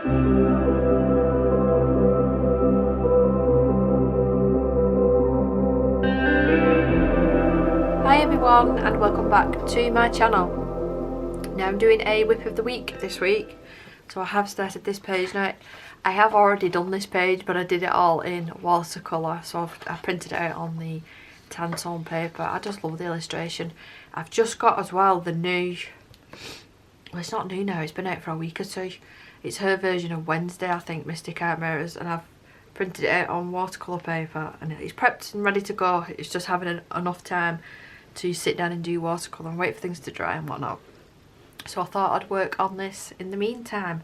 Hi everyone and welcome back to my channel. Now I'm doing a whip of the week this week, so I have started this page. Now I have already done this page, but I did it all in watercolour, so I printed it out on the tan tone paper. I just love the illustration. I've just got as well the new, well it's not new now, it's been out for a week or two. It's her version of Wednesday, I think, Mystic Art Mirrors, and I've printed it out on watercolour paper and it's prepped and ready to go. It's just having enough time to sit down and do watercolour and wait for things to dry and whatnot. So I thought I'd work on this in the meantime.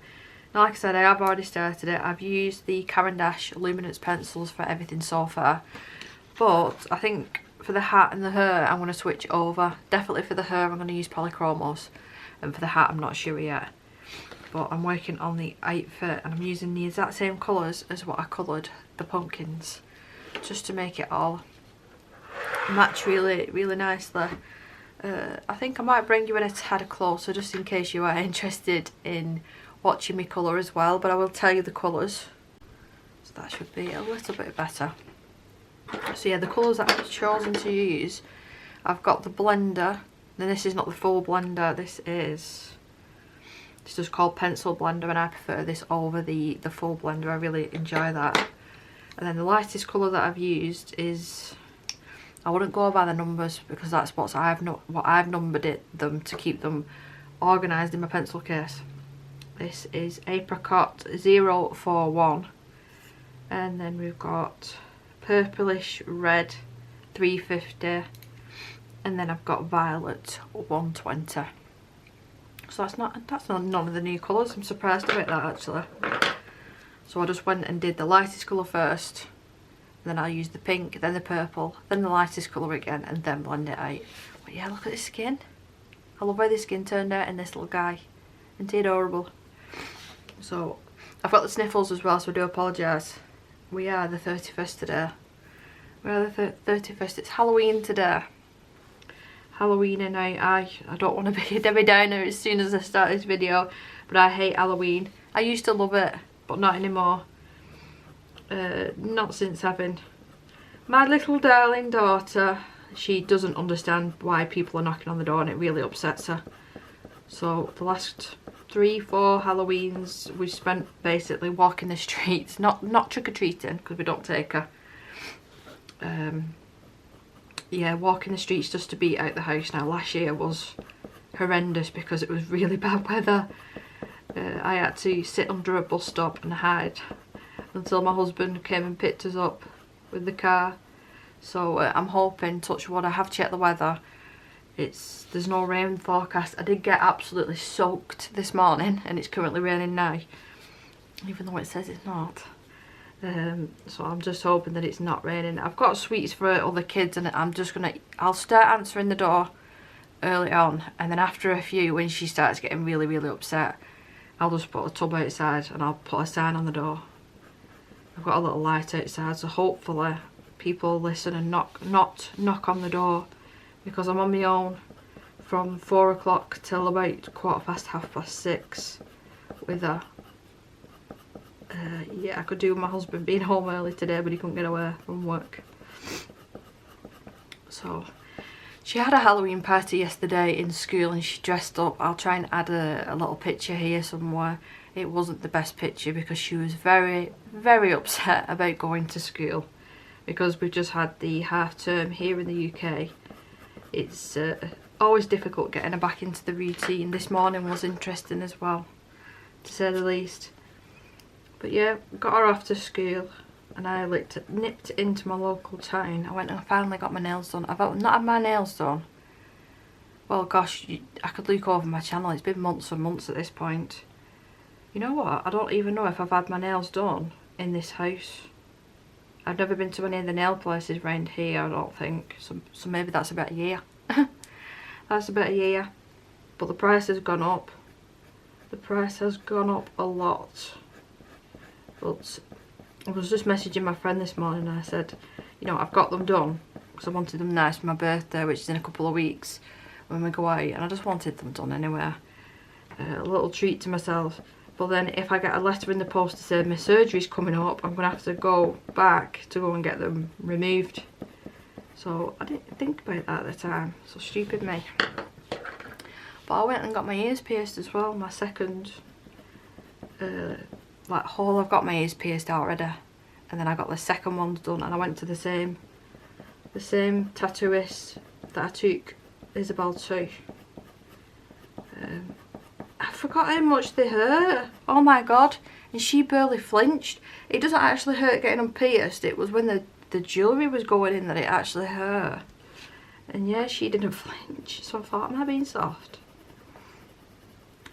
Now, like I said, I have already started it. I've used the Caran d'Ache luminance pencils for everything so far, but I think for the hat and the hair I'm going to switch over. Definitely for the hair I'm going to use polychromos, and for the hat I'm not sure yet. But I'm working on the outfit and I'm using the exact same colours as what I coloured the pumpkins, just to make it all match really nicely. I think I might bring you in a tad closer just in case you are interested in watching me colour as well, but I will tell you the colours, so that should be a little bit better. So yeah, the colours that I've chosen to use, I've got the blender. Now this is not the full blender, this is just called pencil blender, and I prefer this over the full blender. I really enjoy that. And then the lightest colour that I've used is, I wouldn't go by the numbers because that's what I've numbered them to keep them organised in my pencil case. This is Apricot 041, and then we've got Purplish Red 350, and then I've got Violet 120. So that's not none of the new colours. I'm surprised about that actually. So I just went and did the lightest colour first. Then I'll use the pink, then the purple, then the lightest colour again, and then blend it out. But yeah, look at this skin. I love how the skin turned out in this little guy. Isn't he adorable? So I've got the sniffles as well, so I do apologise. We are the 31st today. We are the 31st. It's Halloween today. Halloween, and I don't want to be a Debbie Downer as soon as I start this video, but I hate Halloween. I used to love it, but not anymore. Not since having my little darling daughter. She doesn't understand why people are knocking on the door, and it really upsets her. So the last 3-4 Halloweens we've spent basically walking the streets, not trick-or-treating because we don't take her. Yeah, walking the streets just to beat out the house. Now last year was horrendous because it was really bad weather. I had to sit under a bus stop and hide until my husband came and picked us up with the car. So I'm hoping, touch wood, I have checked the weather. There's no rain forecast. I did get absolutely soaked this morning and it's currently raining now, even though it says it's not. So I'm just hoping that it's not raining. I've got sweets for other kids, and I'll start answering the door early on, and then after a few, when she starts getting really upset, I'll just put a tub outside and I'll put a sign on the door. I've got a little light outside, so hopefully people listen and not knock on the door, because I'm on my own from 4 o'clock till about 6:15 with her. Yeah, I could do with my husband being home early today, but he couldn't get away from work. So she had a Halloween party yesterday in school and she dressed up. I'll try and add a little picture here somewhere. It wasn't the best picture because she was very upset about going to school, because we've just had the half term here in the UK. It's always difficult getting her back into the routine. This morning was interesting as well, to say the least. But yeah, got her off to school and I nipped into my local town. I went and finally got my nails done. I've not had my nails done. Well, gosh, I could look over my channel. It's been months and months at this point. You know what? I don't even know if I've had my nails done in this house. I've never been to any of the nail places around here, I don't think. So maybe that's about a year. That's about a year. But the price has gone up. The price has gone up a lot. But I was just messaging my friend this morning and I said, you know, I've got them done because I wanted them nice for my birthday, which is in a couple of weeks when we go out, and I just wanted them done anyway. A little treat to myself. But then if I get a letter in the post to say my surgery's coming up, I'm going to have to go back to go and get them removed. So I didn't think about that at the time, so stupid me. But I went and got my ears pierced as well, my second like haul. I've got my ears pierced already, and then I got the second ones done, and I went to the same tattooist that I took Isabel to. I forgot how much they hurt. Oh my god, and she barely flinched. It doesn't actually hurt getting them pierced, it was when the jewellery was going in that it actually hurt. And yeah, she didn't flinch, so I thought, am I being soft?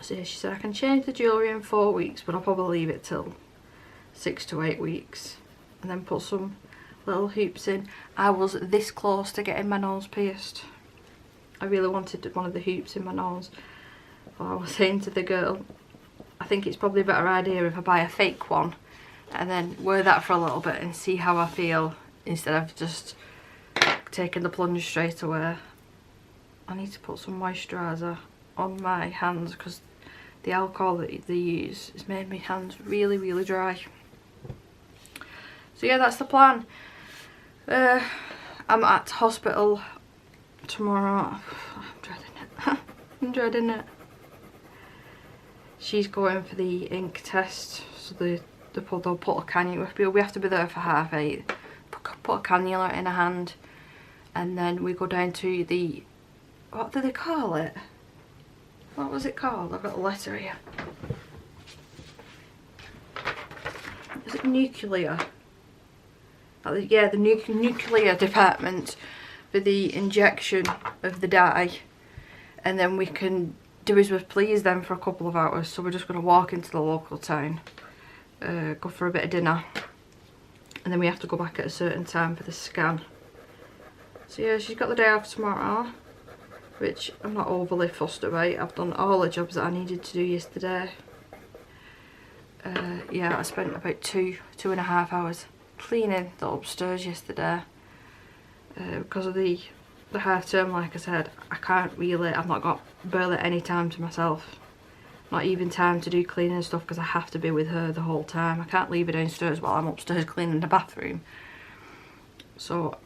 So yeah, she said I can change the jewellery in 4 weeks, but I'll probably leave it till 6 to 8 weeks and then put some little hoops in. I was this close to getting my nose pierced. I really wanted one of the hoops in my nose. But I was saying to the girl, I think it's probably a better idea if I buy a fake one and then wear that for a little bit and see how I feel, instead of just taking the plunge straight away. I need to put some moisturiser on my hands because the alcohol that they use has made my hands really, really dry. So yeah, that's the plan. I'm at hospital tomorrow. I'm dreading it. I'm dreading it. She's going for the ink test, so they'll put a cannula. We have to be there for 8:30. Put a cannula in her hand, and then we go down to the, what do they call it? What was it called? I've got a letter here. Is it nuclear? Yeah, the nuclear department for the injection of the dye, and then we can do as we please then for a couple of hours. So we're just going to walk into the local town, go for a bit of dinner, and then we have to go back at a certain time for the scan. So yeah, she's got the day off tomorrow, which I'm not overly fussed about. I've done all the jobs that I needed to do yesterday. Yeah, I spent about two and a half hours cleaning the upstairs yesterday. Because of the half term, like I said, I've not got barely any time to myself. Not even time to do cleaning and stuff, because I have to be with her the whole time. I can't leave her downstairs while I'm upstairs cleaning the bathroom. So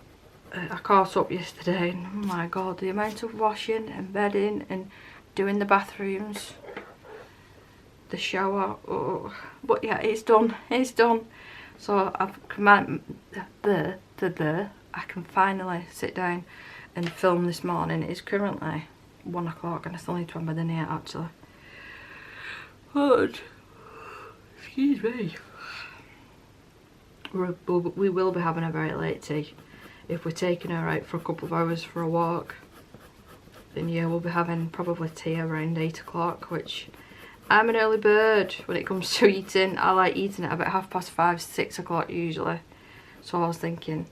I caught up yesterday, and oh my god, the amount of washing and bedding and doing the bathrooms, the shower, oh. But yeah, it's done, it's done. So I can finally sit down and film this morning. It's currently 1 o'clock and I still need to have my dinner yet, actually. But, excuse me. We will be having a very late tea. If we're taking her out for a couple of hours for a walk, then yeah, we'll be having probably tea around 8 o'clock, which I'm an early bird when it comes to eating. I like eating at about 5:30, 6 o'clock usually. So I was thinking,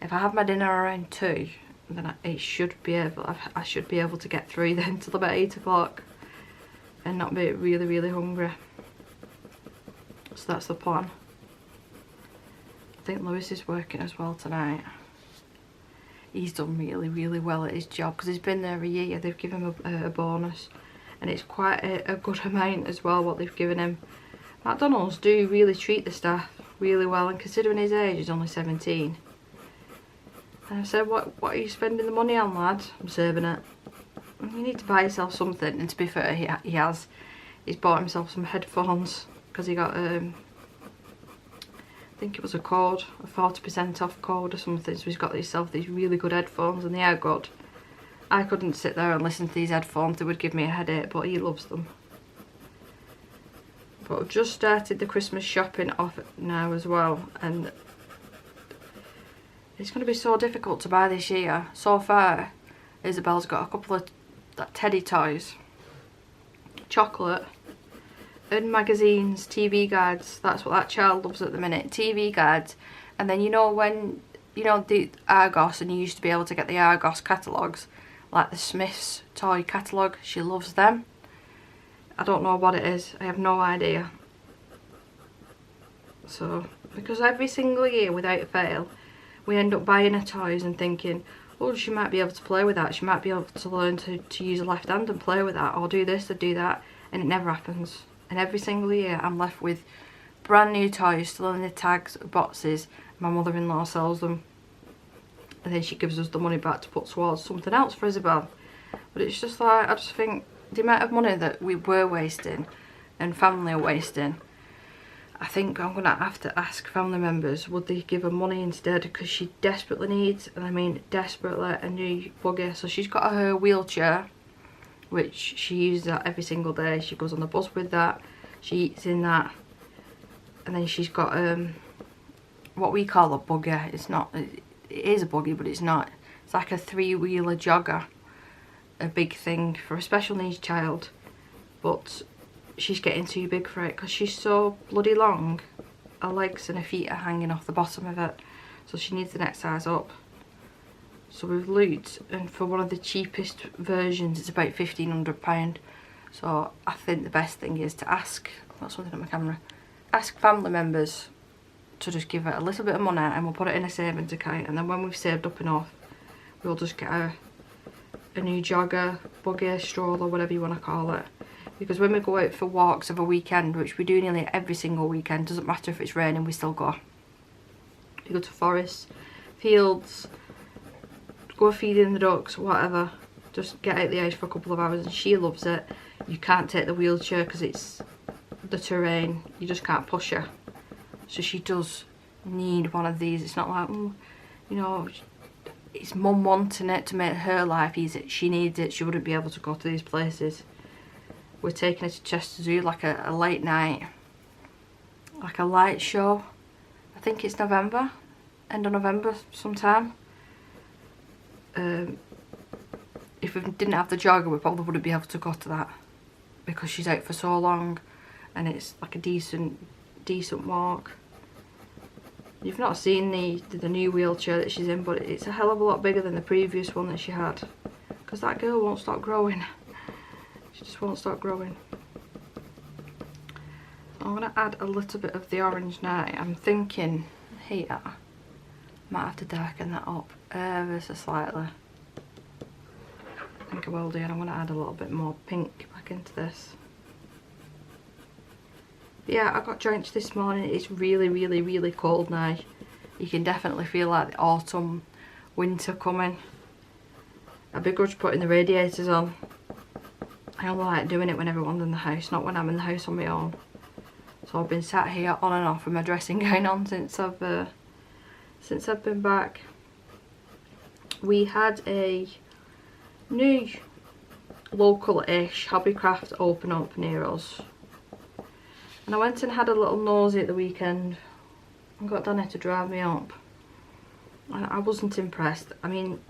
if I have my dinner around 2, then I should be able to get through then till about 8 o'clock and not be really, really hungry. So that's the plan. I think Lewis is working as well tonight. He's done really, really well at his job because he's been there a year. They've given him a bonus, and it's quite a good amount as well what they've given him. McDonald's do really treat the staff really well, and considering his age, he's only 17. And I said, what are you spending the money on, lad? I'm saving it. You need to buy yourself something. And to be fair, he has. He's bought himself some headphones because he got I think it was a code, a 40% off code or something. So he's got himself these really good headphones, and they are good. I couldn't sit there and listen to these headphones, they would give me a headache, but he loves them. But I've just started the Christmas shopping off now as well, and it's going to be so difficult to buy this year. So far, Isabel's got a couple of teddy toys, chocolate, and magazines, TV guides. That's what that child loves at the minute, TV guides. And then you know when, you know the Argos, and you used to be able to get the Argos catalogues, like the Smiths toy catalogue, she loves them. I don't know what it is, I have no idea. So, because every single year without fail, we end up buying her toys and thinking, oh, she might be able to play with that, she might be able to learn to use a left hand and play with that, or do this or do that, and it never happens. and every single year I'm left with brand new toys still in the tags, boxes. My mother-in-law sells them, and then she gives us the money back to put towards something else for Isabel. But it's just like, I just think the amount of money that we were wasting and family are wasting, I think I'm going to have to ask family members, would they give her money instead, because she desperately needs, and I mean desperately, a new buggy. So she's got her wheelchair, which she uses that every single day. She goes on the bus with that, she eats in that, and then she's got what we call a buggy. It's not, it is a buggy, but it's not. It's like a 3-wheeler jogger, a big thing for a special needs child, but she's getting too big for it because she's so bloody long. Her legs and her feet are hanging off the bottom of it, so she needs the next size up. So we've looked, and for one of the cheapest versions it's about £1,500. So I think the best thing is to ask, not something on my camera, ask family members to just give her a little bit of money, and we'll put it in a savings account, and then when we've saved up enough, we'll just get her a new jogger, buggy, stroller, whatever you want to call it. Because when we go out for walks of a weekend, which we do nearly every single weekend, doesn't matter if it's raining, we still go. We go to forests, fields, go feeding the ducks, whatever. Just get out the house for a couple of hours, and she loves it. You can't take the wheelchair because it's the terrain, you just can't push her. So she does need one of these. It's not like, you know, it's mum wanting it to make her life easy. She needs it, she wouldn't be able to go to these places. We're taking her to Chester Zoo, like a late night, like a light show. I think it's November, end of November sometime. If we didn't have the jogger, we probably wouldn't be able to go to that, because she's out for so long, and it's like a decent walk. You've not seen the new wheelchair that she's in, but it's a hell of a lot bigger than the previous one that she had, because that girl won't stop growing. She just won't stop growing. I'm going to add a little bit of the orange now. I'm thinking here, might have to darken that up ever so slightly. I think I will do, and I'm going to add a little bit more pink back into this. Yeah, I got drenched this morning. It's really, really, really cold now. You can definitely feel like the autumn, winter coming. I begrudge putting the radiators on. I only like doing it when everyone's in the house, not when I'm in the house on my own. So I've been sat here on and off with my dressing gown on since I've been back. We had a new local-ish hobbycraft open up near us, and I went and had a little nosy at the weekend and got Danny to drive me up, and I wasn't impressed. I mean,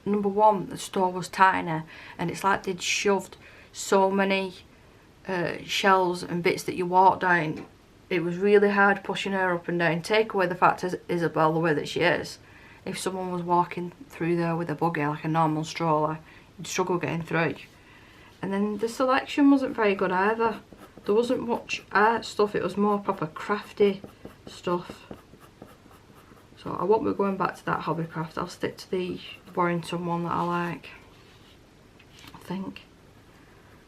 number one, the store was tiny, and it's like they'd shoved so many shelves and bits that you walk down. It was really hard pushing her up and down. Take away the fact that Isabel, the way that she is, if someone was walking through there with a buggy like a normal stroller, you'd struggle getting through. And then the selection wasn't very good either. There wasn't much art stuff, it was more proper crafty stuff. So I won't be going back to that hobbycraft. I'll stick to the Warrington one that I like, I think.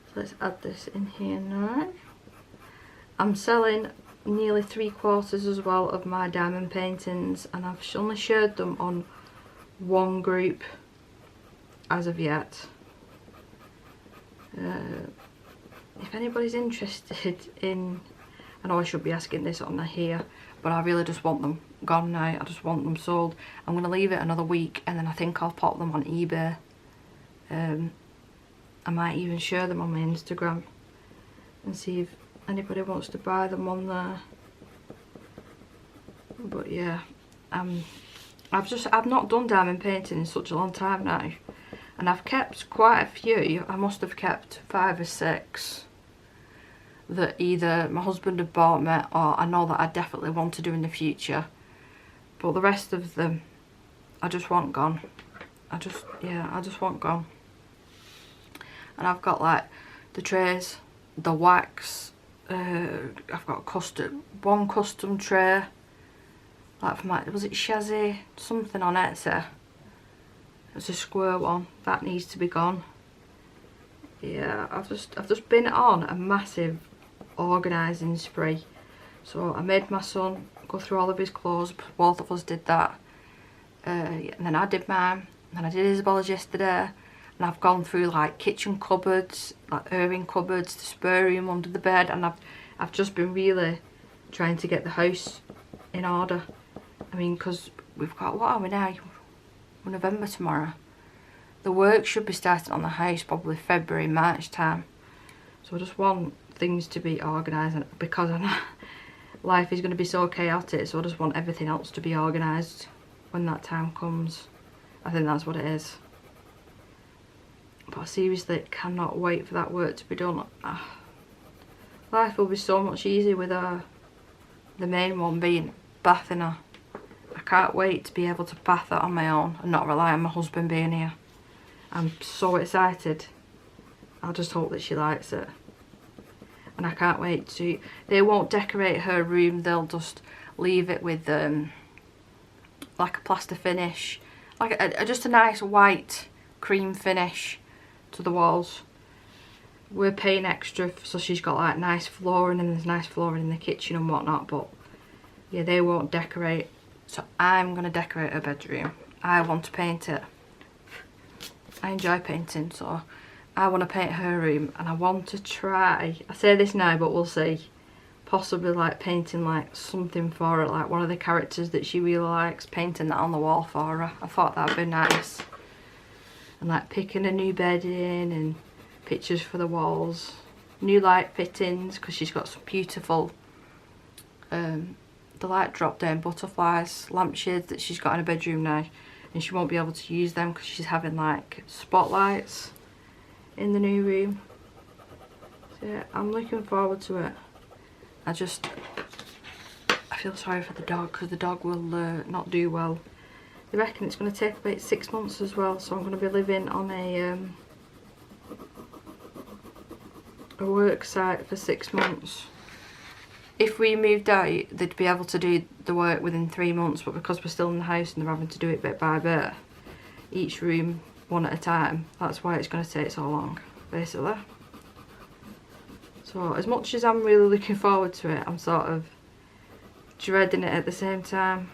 So let's add this in here now. I'm selling nearly 3/4 as well of my diamond paintings, and I've only shared them on one group as of yet. If anybody's interested in, I know I should be asking this on here, but I really just want them gone now. I just want them sold. I'm going to leave it another week, and then I think I'll pop them on eBay. I might even share them on my Instagram and see if anybody wants to buy them on there. But yeah, I've not done diamond painting in such a long time now, and I've kept quite a few. I must have kept 5 or 6 that either my husband had bought me, or I know that I definitely want to do in the future. But the rest of them I just want gone. I just want gone. And I've got like the trays, the wax, I've got one custom tray, like for my, was it Shazzy, something on Etsy. It's a square one, that needs to be gone. Yeah, I've just been on a massive organising spree. So I made my son go through all of his clothes, both of us did that. And then I did mine, and then I did Isabella's yesterday. And I've gone through like kitchen cupboards, like airing cupboards, the spare room under the bed, and I've just been really trying to get the house in order. I mean, because we've got, what are we now? We're November tomorrow. The work should be starting on the house probably February, March time. So I just want things to be organised, because I know life is going to be so chaotic, so I just want everything else to be organised when that time comes. I think that's what it is. But I seriously cannot wait for that work to be done. Life will be so much easier with the main one being bathing her. I can't wait to be able to bath her on my own and not rely on my husband being here. I'm so excited. I just hope that she likes it. And I can't wait to... They won't decorate her room, they'll just leave it with like a plaster finish. Like just a nice white cream finish to the walls. We're paying extra, so she's got like nice flooring, and there's nice flooring in the kitchen and whatnot, but yeah, they won't decorate. So I'm going to decorate her bedroom. I want to paint it. I enjoy painting, so I want to paint her room, and I want to try, I say this now but we'll see, possibly like painting like something for her, like one of the characters that she really likes, painting that on the wall for her. I thought that would be nice. And like picking a new bed in, and pictures for the walls, new light fittings, because she's got some beautiful the light drop down butterflies lampshades that she's got in her bedroom now, and she won't be able to use them because she's having like spotlights in the new room. So yeah, I'm looking forward to it. I feel sorry for the dog, because the dog will not do well. They reckon it's going to take about 6 months as well, so I'm going to be living on a work site for 6 months. If we moved out, they'd be able to do the work within 3 months, but because we're still in the house and they're having to do it bit by bit, each room one at a time, that's why it's going to take so long, basically. So as much as I'm really looking forward to it, I'm sort of dreading it at the same time.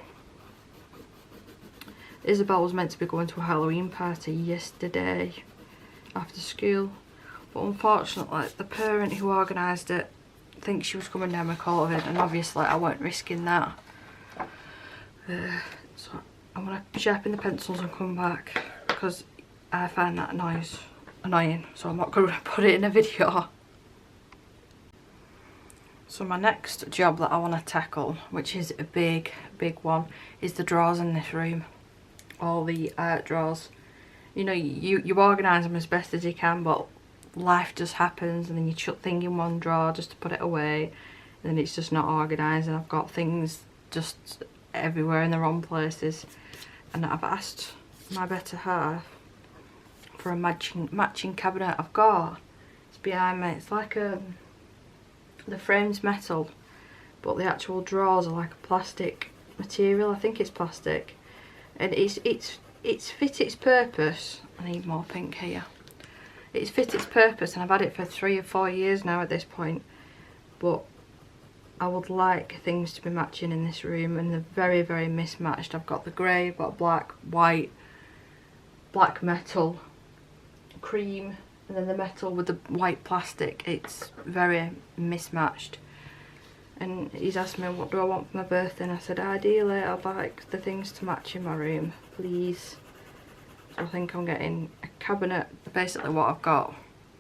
Isabel was meant to be going to a Halloween party yesterday after school, but unfortunately the parent who organised it thinks she was coming down with COVID, and obviously I weren't risking that. So I'm going to sharpen the pencils and come back, because I find that noise annoying, so I'm not going to put it in a video. So my next job that I want to tackle, which is a big one, is the drawers in this room. All the art drawers. You know, you organise them as best as you can, but life just happens, and then you chuck things in one drawer just to put it away, and then it's just not organised, and I've got things just everywhere in the wrong places. And I've asked my better half for a matching cabinet. I've got, it's behind me, it's like the frame's metal, but the actual drawers are like a plastic material. I think it's plastic, and it's fit its purpose. I need more pink here. It's fit its purpose, and I've had it for 3 or 4 years now at this point, but I would like things to be matching in this room, and they're very mismatched. I've got the grey, I've got black, white, black metal, cream, and then the metal with the white plastic. It's very mismatched. And he's asked me what do I want for my birthday, and I said ideally I'd like the things to match in my room, please. So I think I'm getting a cabinet, basically what I've got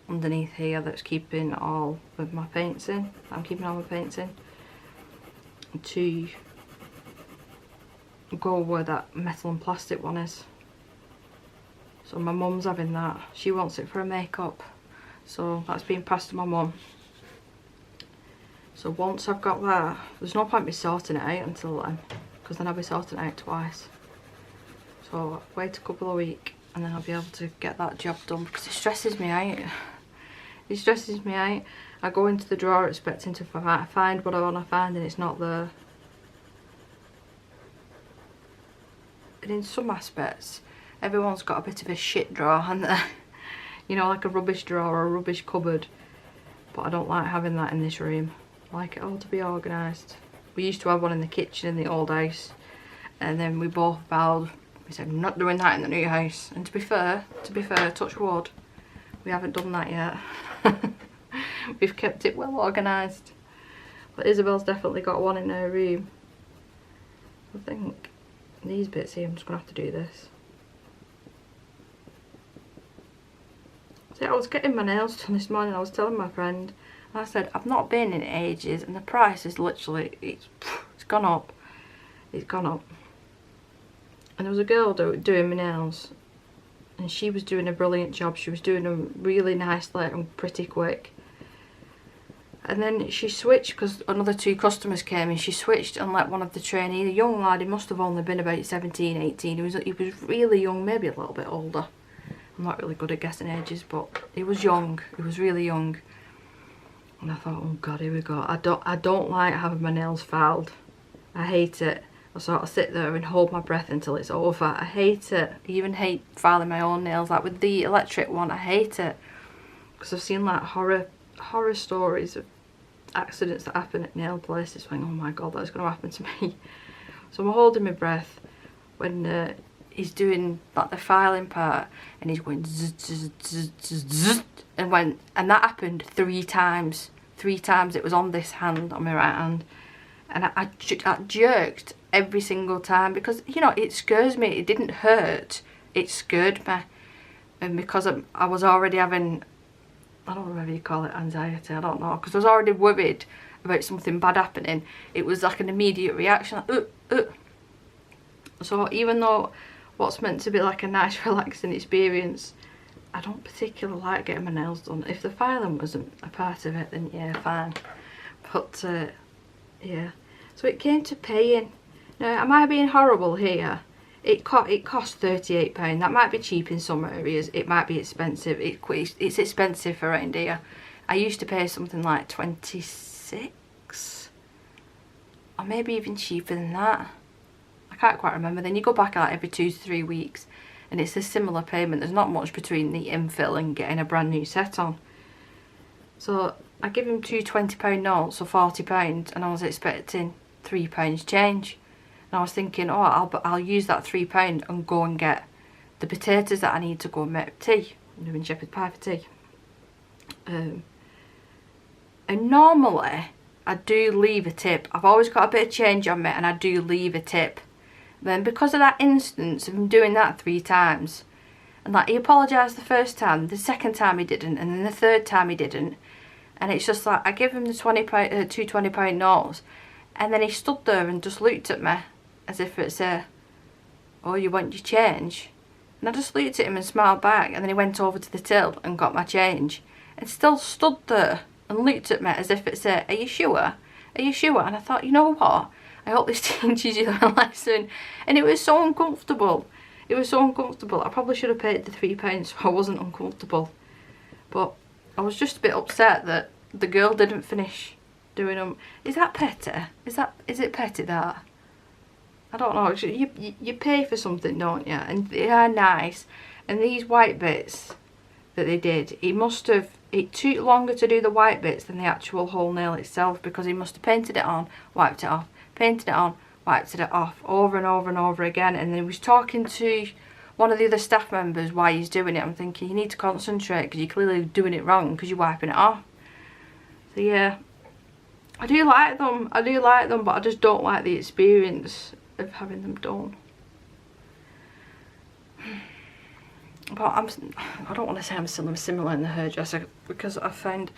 underneath here that's keeping all of my paints in. I'm keeping all my paints in, to go where that metal and plastic one is. So my mum's having that. She wants it for her makeup, so that's being passed to my mum. So once I've got that, there's no point me sorting it out until then, because then I'll be sorting it out twice. So I'll wait a couple of weeks, and then I'll be able to get that job done, because it stresses me out. It stresses me out. I go into the drawer expecting to find what I want to find, and it's not there. And in some aspects, everyone's got a bit of a shit drawer, haven't they? You know, like a rubbish drawer or a rubbish cupboard. but I don't like having that in this room. I like it all to be organised. We used to have one in the kitchen in the old house, and then we both vowed, we said, I'm not doing that in the new house. And to be fair, touch wood, we haven't done that yet. We've kept it well organised. But Isabel's definitely got one in her room. I think these bits here, I'm just going to have to do this. See, I was getting my nails done this morning. I was telling my friend, and I said, I've not been in ages, and the price is literally, it's gone up. It's gone up. And there was a girl doing my nails, and she was doing a brilliant job. She was doing them really nicely and pretty quick. And then she switched because another 2 customers came, and she switched and let one of the trainees, a young lad, he must have only been about 17, 18. He was really young, maybe a little bit older. I'm not really good at guessing ages, but he was young. He was really young. And I thought, oh God, here we go. I don't like having my nails filed. I hate it. I sort of sit there and hold my breath until it's over. I hate it. I even hate filing my own nails. Like with the electric one, I hate it. Because I've seen like horror stories of accidents that happen at nail places. Going, oh my God, that's going to happen to me. So I'm holding my breath when he's doing like the filing part, and he's going zzz, zzz, zzz, zzz, zzz, and that happened 3 times. 3 times it was on this hand, on my right hand, and I jerked every single time because, you know, it scares me. It didn't hurt, it scared me, and because I was already having, I don't know whether you call it anxiety, I don't know, because I was already worried about something bad happening. It was like an immediate reaction, like, So even though what's meant to be like a nice relaxing experience, I don't particularly like getting my nails done. If the filing wasn't a part of it, then yeah, fine. But yeah, so it came to paying. Now, am I being horrible here? It cost £38. That might be cheap in some areas. It might be expensive. It's expensive for around here. I used to pay something like 26, or maybe even cheaper than that. I can't quite remember. Then you go back like every 2 to 3 weeks, and it's a similar payment. There's not much between the infill and getting a brand new set on. So I give him 2 £20 notes, so £40, and I was expecting £3 change. And I was thinking, oh, I'll use that £3 and go and get the potatoes that I need to go and make tea. I'm doing shepherd pie for tea. And normally I do leave a tip. I've always got a bit of change on me, and I do leave a tip. Then because of that instance of him doing that 3 times, and like he apologised the first time, the second time he didn't, and then the third time he didn't, and it's just like I give him the £2 £20 notes, and then he stood there and just looked at me as if it's oh, you want your change? And I just looked at him and smiled back, and then he went over to the till and got my change, and still stood there and looked at me as if it's are you sure? Are you sure? And I thought, you know what? I hope this teaches you a lesson. And it was so uncomfortable. It was so uncomfortable. I probably should have paid the £3 so I wasn't uncomfortable. But I was just a bit upset that the girl didn't finish doing them. Is that petty? Is it petty that? I don't know. You pay for something, don't you? And they are nice. And these white bits that they did, it took longer to do the white bits than the actual whole nail itself, because he must have painted it on, wiped it off, painted it on, wiped it off, over and over and over again. And then he was talking to one of the other staff members while he's doing it. I'm thinking, you need to concentrate because you're clearly doing it wrong because you're wiping it off. So yeah, I do like them, but I just don't like the experience of having them done. But I don't want to say I'm still similar in the hairdresser, because I found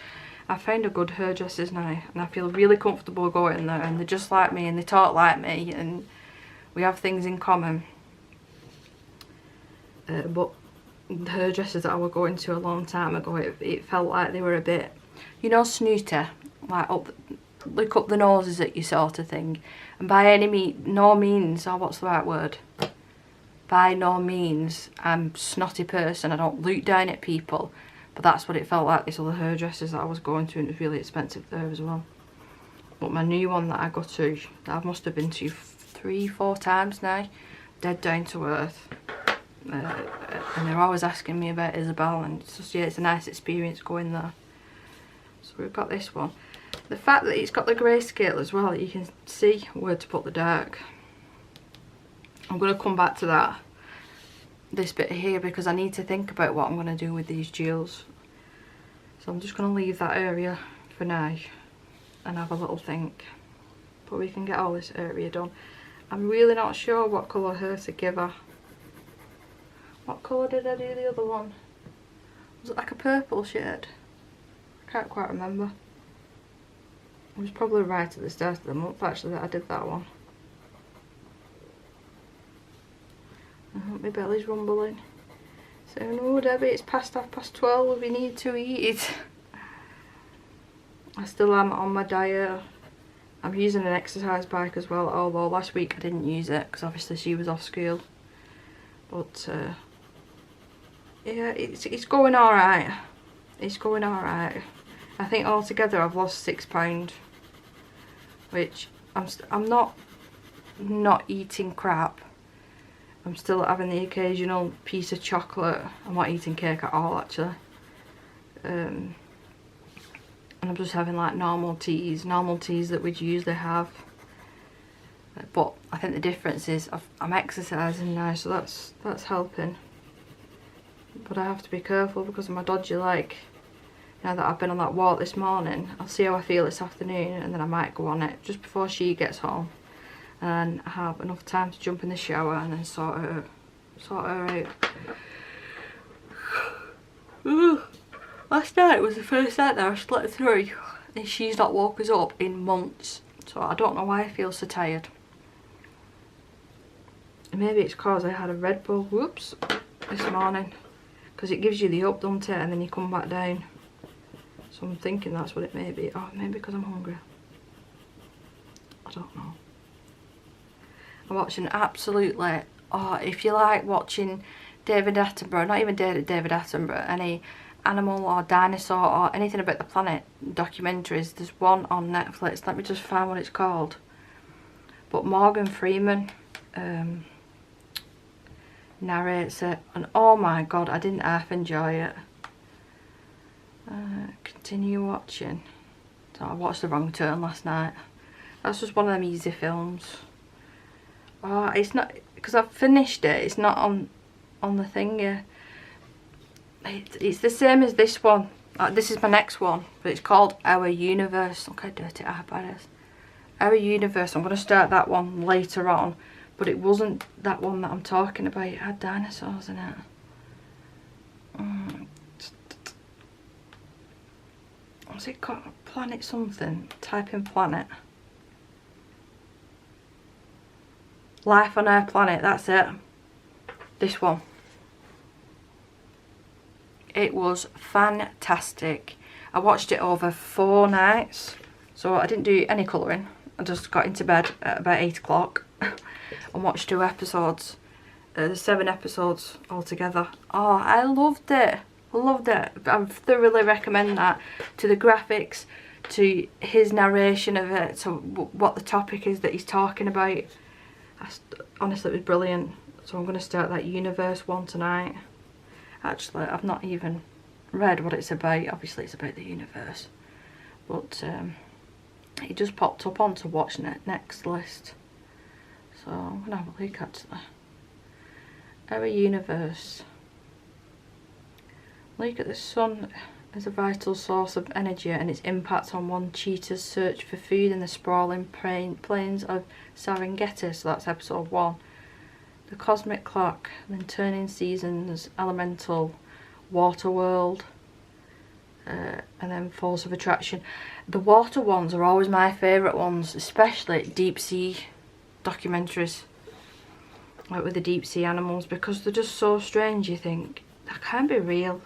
a good hairdressers now, and I feel really comfortable going there, and they're just like me, and they talk like me, and we have things in common. But the hairdressers that I was going to a long time ago, it felt like they were a bit, you know, snooty, like look up the noses at you sort of thing. And by no means, or what's the right word? By no means, I'm a snotty person. I don't look down at people. But that's what it felt like, these other hairdressers that I was going to, and it was really expensive there as well. But my new one that I go to, that I must have been to 3-4 times now, dead down to earth. And they're always asking me about Isabel, and it's just, yeah, it's a nice experience going there. So we've got this one. The fact that it's got the grayscale as well, you can see where to put the dark. I'm going to come back to that, this bit here, because I need to think about what I'm going to do with these jewels. So I'm just going to leave that area for now and have a little think. But we can get all this area done. I'm really not sure what colour hair to give her. What colour did I do the other one? Was it like a purple shade? I can't quite remember. It was probably right at the start of the month actually that I did that one. I hope my belly's rumbling. So no, Debbie, it's past 12:30, we need to eat. I still am on my diet. I'm using an exercise bike as well, although last week I didn't use it because obviously she was off school. But yeah, it's going alright. It's going alright. I think altogether I've lost £6, which I'm not eating crap. I'm still having the occasional piece of chocolate. I'm not eating cake at all actually. And I'm just having like normal teas that we'd usually have. But I think the difference is I'm exercising now, so that's helping. But I have to be careful because of my dodgy leg. Now that I've been on that walk this morning, I'll see how I feel this afternoon, and then I might go on it just before she gets home, and have enough time to jump in the shower and then sort her out. Ooh. Last night was the first night that I slept through, and she's not woke us up in months, so I don't know why I feel so tired. Maybe it's because I had a Red Bull, whoops, this morning, because it gives you the up, don't it, and then you come back down. So I'm thinking that's what it may be. Oh, maybe because I'm hungry. I don't know. I'm watching absolutely, oh, if you like watching David Attenborough, not even David Attenborough, any animal or dinosaur or anything about the planet documentaries, there's one on Netflix. Let me just find what it's called. But Morgan Freeman narrates it, and oh my god, I didn't half enjoy it. Continue watching. So I watched The Wrong Turn last night. That's just one of them easy films. Oh, it's not, because I've finished it, it's not on the thing yet. It's the same as this one. This is my next one, but it's called Our Universe. Look how dirty our iPad is. Our Universe. I'm going to start that one later on, but it wasn't that one that I'm talking about. It had dinosaurs in it. What's it called? Planet something. Type in planet. Life on our planet, that's it. This one. It was fantastic. I watched it over 4 nights, so I didn't do any colouring. I just got into bed at about 8 o'clock and watched 2 episodes. There's 7 episodes altogether. Oh, I loved it. Loved it. I thoroughly recommend that. To the graphics, to his narration of it, to what the topic is that he's talking about. Honestly, it was brilliant. So I'm going to start that Universe one tonight. Actually, I've not even read what it's about. Obviously, it's about the universe. But it just popped up onto watch next list. So I'm going to have a look actually. Our Universe. Look at the sun as a vital source of energy and its impact on one cheetah's search for food in the sprawling plains of Serengeti. So that's episode 1. The Cosmic Clock, then Turning Seasons, Elemental, Water World, and then Force of Attraction. The water ones are always my favourite ones, especially deep sea documentaries, like with the deep sea animals, because they're just so strange. You think, that can't be real.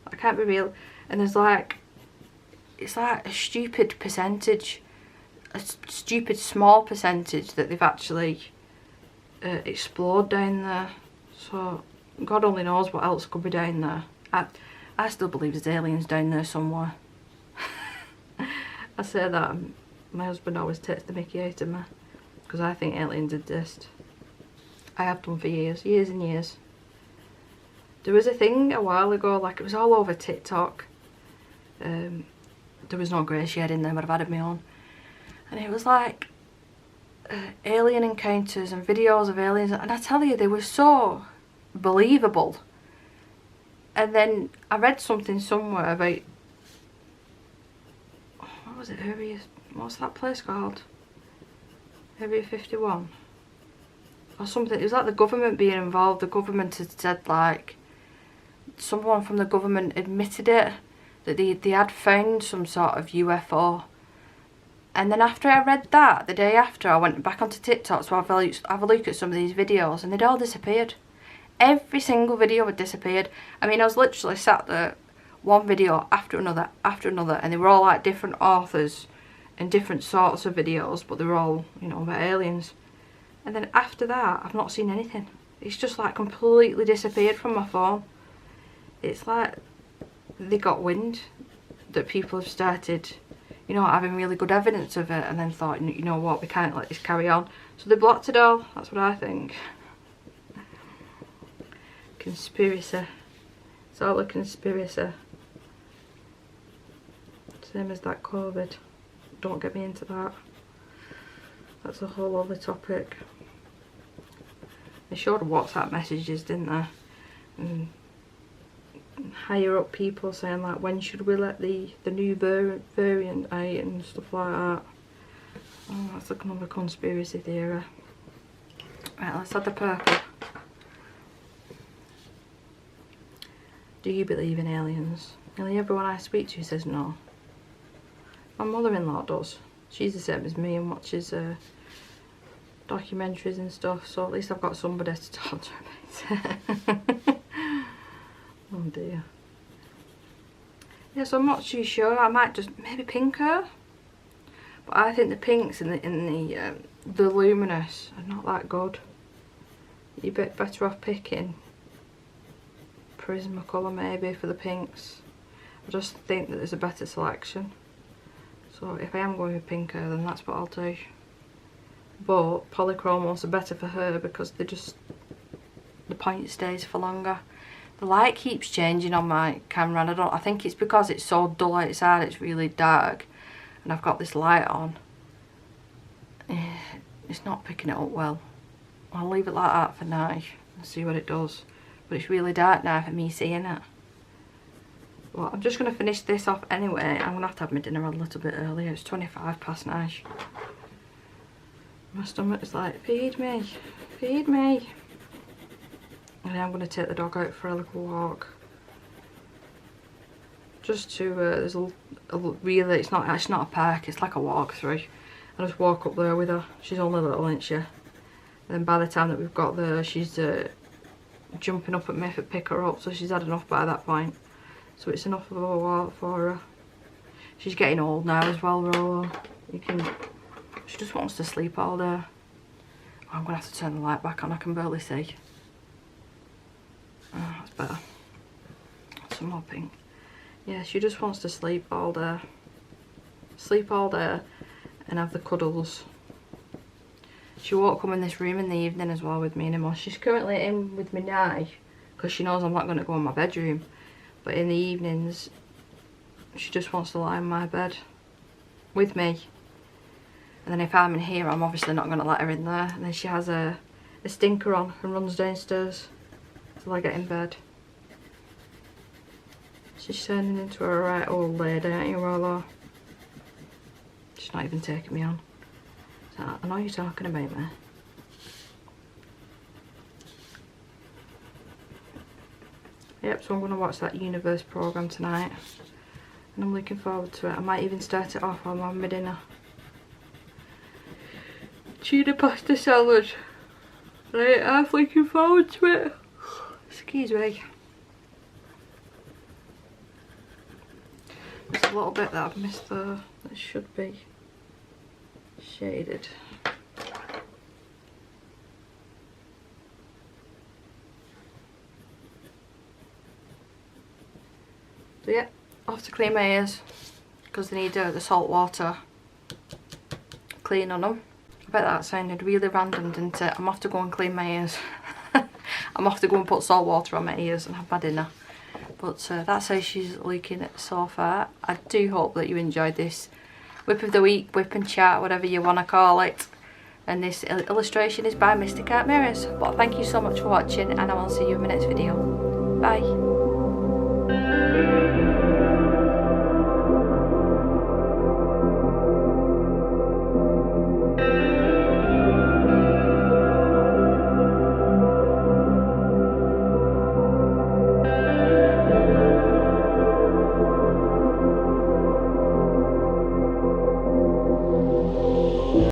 That can't be real. And there's like, it's like a stupid percentage, a stupid small percentage that they've actually explored down there. So God only knows what else could be down there. I still believe there's aliens down there somewhere. I say that, and my husband always takes the mickey out of me because I think aliens exist. I have done for years and years. There was a thing a while ago, like it was all over TikTok, and there was no grey shade in there, but I've added my own. And it was like alien encounters and videos of aliens, and I tell you, they were so believable. And then I read something somewhere about, what was it, what's that place called? Area 51? Or something. It was like the government being involved. The government had said, like, someone from the government admitted it, that they had found some sort of UFO. And then after I read that, the day after, I went back onto TikTok to have a look at some of these videos, and they'd all disappeared. Every single video had disappeared. I mean, I was literally sat there, one video after another, and they were all like different authors and different sorts of videos, but they were all, you know, about aliens. And then after that, I've not seen anything. It's just like completely disappeared from my phone. It's like they got wind that people have started, you know, having really good evidence of it, and then thought, you know what, we can't let this carry on. So they blocked it all. That's what I think. Conspiracy. It's all a conspiracy. Same as that COVID. Don't get me into that. That's a whole other topic. They showed WhatsApp messages, didn't they? And higher up people saying, like, when should we let the new variant out and stuff like that. Oh, that's like another conspiracy theory. Right, let's add the purple. Do you believe in aliens? Nearly everyone I speak to says no. My mother-in-law does. She's the same as me and watches documentaries and stuff, so at least I've got somebody to talk to about. Oh dear. Yeah, so I'm not too sure. I might just maybe pink her, but I think the pinks in the luminous are not that good. You're a bit better off picking Prismacolor maybe for the pinks. I just think that there's a better selection. So if I am going with pinker, then that's what I'll do. But polychromos are better for her because they just, the point stays for longer. The light keeps changing on my camera, and I think it's because it's so dull outside, it's really dark, and I've got this light on. It's not picking it up well. I'll leave it like that for now and see what it does. But it's really dark now for me seeing it. Well, I'm just going to finish this off anyway. I'm going to have my dinner a little bit earlier. It's 25 past 9. My stomach is like, feed me, feed me. And I'm going to take the dog out for a little walk. Just to, there's a really, it's not a park, it's like a walk through. I just walk up there with her. She's only little, isn't she? And then by the time that we've got there, she's jumping up at me to pick her up, so she's had enough by that point. So it's enough of a walk for her. She's getting old now as well, Rolo. She just wants to sleep all day. Oh, I'm going to have to turn the light back on, I can barely see. Oh, that's better. Some more pink. Yeah, she just wants to sleep all day. Sleep all day and have the cuddles. She won't come in this room in the evening as well with me anymore. She's currently in with me now because she knows I'm not going to go in my bedroom. But in the evenings, she just wants to lie in my bed with me. And then if I'm in here, I'm obviously not going to let her in there. And then she has a stinker on and runs downstairs till I get in bed. She's turning into a right old lady, ain't you, Rolo? She's not even taking me on. So I know you're talking about me. Yep, so I'm going to watch that Universe programme tonight. And I'm looking forward to it. I might even start it off while I'm having my dinner. Tuna pasta salad. Right, I'm looking forward to it. Excuse me. There's a little bit that I've missed there that should be shaded. So yeah, I'll have to clean my ears because they need the salt water clean on them. I bet that sounded really random, didn't it? I'm off to go and clean my ears. I'm off to go and put salt water on my ears and have my dinner. But that's how she's looking so far. I do hope that you enjoyed this whip of the week, whip and chat, whatever you want to call it. And this illustration is by Mr. Cat Mirrors. But thank you so much for watching, and I will see you in my next video. Bye.